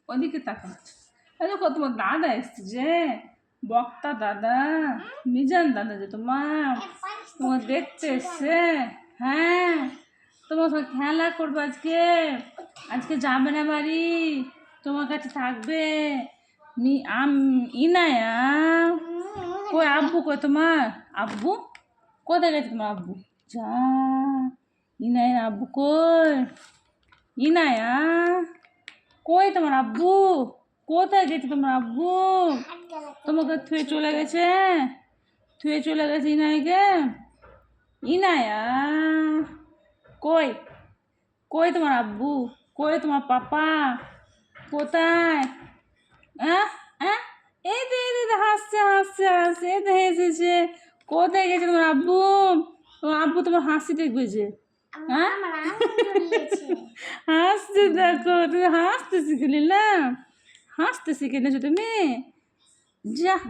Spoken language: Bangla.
ওদিকে তাকা। দেখো তোমার দাদা এসছে যে, বক্তা দাদা, মিজান দাদা যে তোমার দেখতে এসছে। হ্যাঁ, তোমার সঙ্গে খেলা করবো আজকে। আজকে যাবে না বাড়ি, তোমার কাছে থাকবে। ইনায়া কই? আব্বু কই তোমার? আব্বু কোথায় গেছে তোমার আব্বু? যা, ইনায়া আব্বু কই? ইনায়া কই তোমার আব্বু? কোথায় গেছে তোমার আব্বু? তোমাকে থুয়ে চলে গেছে? থুয়ে চলে গেছে ইনাইকে? ইনায়া কই? কই তোমার আব্বু? কই তোমার পাপা? কোথায়? এই তো হাসছে হাসছে হাসছে, এই তো হেসেছে। কোথায় গেছে তোমার আব্বু? তোমার আব্বু তোমার হাসি দেখবেছে। হ্যাঁ, হাসছে। দেখো তুমি হাসতে শিখলি না? হাসতে শিখে নিয়েছো তুমি। যা।